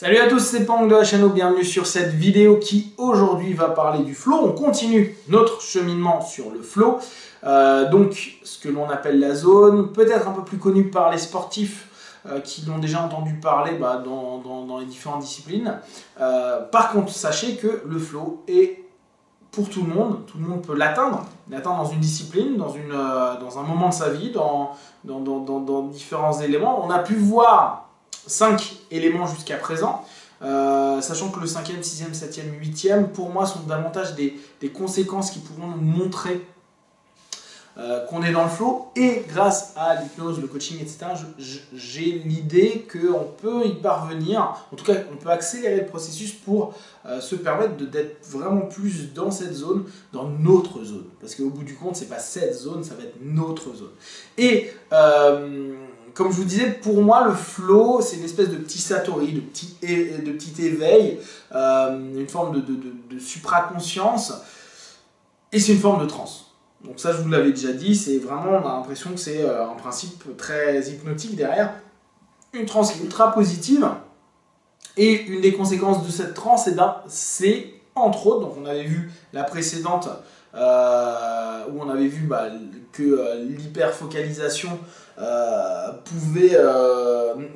Salut à tous, c'est Pang de la chaîne, bienvenue sur cette vidéo qui aujourd'hui va parler du flow. On continue notre cheminement sur le flow, donc ce que l'on appelle la zone, peut-être un peu plus connu par les sportifs qui l'ont déjà entendu parler dans les différentes disciplines. Par contre, sachez que le flow est pour tout le monde peut l'atteindre dans une discipline, dans un moment de sa vie, dans différents éléments. On a pu voir 5 éléments jusqu'à présent, sachant que le 5e, 6e, 7e, 8e, pour moi, sont davantage des conséquences qui pourront nous montrer qu'on est dans le flow. Et grâce à l'hypnose, le coaching, etc., j'ai l'idée qu'on peut y parvenir. En tout cas, on peut accélérer le processus pour se permettre d'être vraiment plus dans cette zone, dans notre zone. Parce qu'au bout du compte, c'est pas cette zone, ça va être notre zone. Et comme je vous disais, pour moi, le flow, c'est une espèce de petit satori, de petit éveil, une forme de supraconscience, et c'est une forme de transe. Donc ça, je vous l'avais déjà dit, c'est vraiment, on a l'impression que c'est un principe très hypnotique derrière, une transe qui est ultra positive, et une des conséquences de cette transe, c'est entre autres, donc on avait vu la précédente, où on avait vu que l'hyperfocalisation pouvait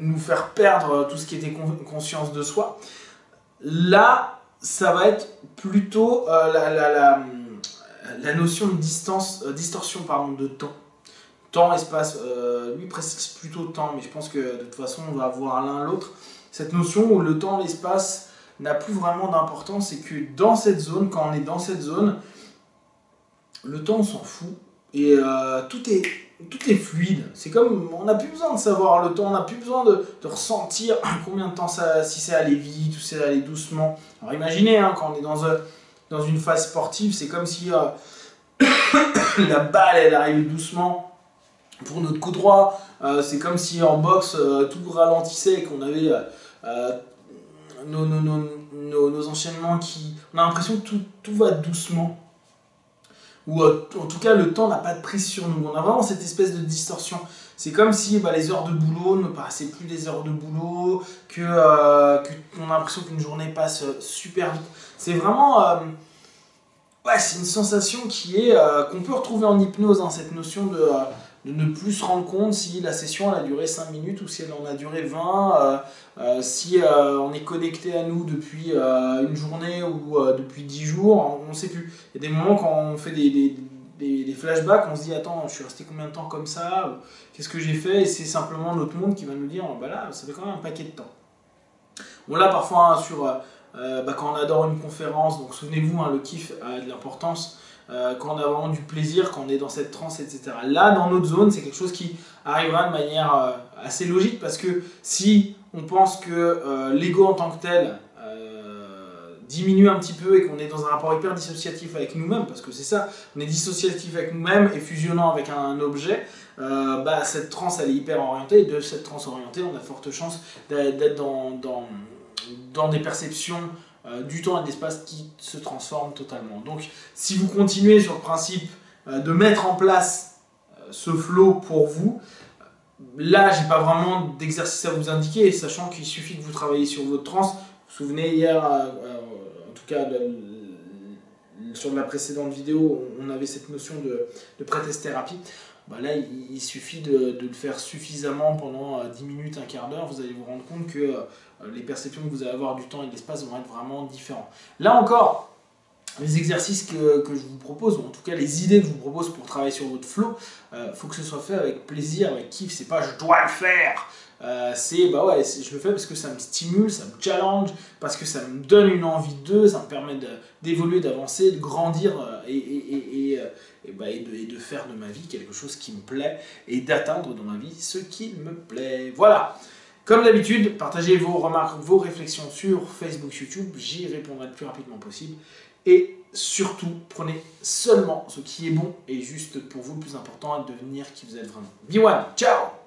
nous faire perdre tout ce qui était conscience de soi. Là, ça va être plutôt la notion de distorsion de temps. Temps, espace, lui précise plutôt temps, mais je pense que de toute façon on va voir l'un l'autre. Cette notion où le temps, l'espace n'a plus vraiment d'importance, et que dans cette zone, quand on est dans cette zone, le temps on s'en fout, et tout est fluide. C'est comme, on n'a plus besoin de savoir le temps, on n'a plus besoin de ressentir combien de temps si c'est allé vite ou si c'est allé doucement. Alors imaginez, quand on est dans une phase sportive, c'est comme si la balle elle arrive doucement pour notre coup droit, c'est comme si en boxe tout ralentissait et qu'on avait nos enchaînements on a l'impression que tout va doucement. Ou en tout cas le temps n'a pas de prise sur nous, on a vraiment cette espèce de distorsion. C'est comme si les heures de boulot ne paraissaient plus des heures de boulot, qu'on a l'impression qu'une journée passe super vite. C'est vraiment... c'est une sensation qu'on peut retrouver en hypnose, cette notion de ne plus se rendre compte si la session elle a duré 5 minutes ou si elle en a duré 20, si on est connecté à nous depuis une journée ou depuis 10 jours, on ne sait plus. Il y a des moments quand on fait des flashbacks, on se dit attends, je suis resté combien de temps comme ça, qu'est-ce que j'ai fait, et c'est simplement notre monde qui va nous dire là, ça fait quand même un paquet de temps. Bon là parfois quand on adore une conférence, donc souvenez-vous, le kiff a de l'importance, quand on a vraiment du plaisir, quand on est dans cette transe, etc. Là, dans notre zone, c'est quelque chose qui arrivera de manière assez logique, parce que si on pense que l'ego en tant que tel diminue un petit peu et qu'on est dans un rapport hyper dissociatif avec nous-mêmes, parce que c'est ça, on est dissociatif avec nous-mêmes et fusionnant avec un objet, cette transe elle est hyper orientée, et de cette transe orientée, on a forte chance d'être dans des perceptions du temps et de l'espace qui se transforment totalement. Donc si vous continuez sur le principe de mettre en place ce flow pour vous, là j'ai pas vraiment d'exercice à vous indiquer, sachant qu'il suffit que vous travaillez sur votre transe. Vous vous souvenez hier, en tout cas sur la précédente vidéo, on avait cette notion de pré-test thérapie. Là, il suffit de le faire suffisamment pendant 10 minutes, un quart d'heure, vous allez vous rendre compte que les perceptions que vous allez avoir du temps et de l'espace vont être vraiment différents. Là encore, les exercices que je vous propose, ou en tout cas les idées que je vous propose pour travailler sur votre flow, faut que ce soit fait avec plaisir, avec kiff. C'est pas je dois le faire, je le fais parce que ça me stimule, ça me challenge, parce que ça me donne une envie ça me permet d'évoluer, d'avancer, de grandir et de faire de ma vie quelque chose qui me plaît, et d'atteindre dans ma vie ce qui me plaît. Voilà. Comme d'habitude, partagez vos remarques, vos réflexions sur Facebook, YouTube, j'y répondrai le plus rapidement possible. Et surtout, prenez seulement ce qui est bon et juste pour vous. Le plus important est de devenir qui vous êtes vraiment. Biwan, ciao!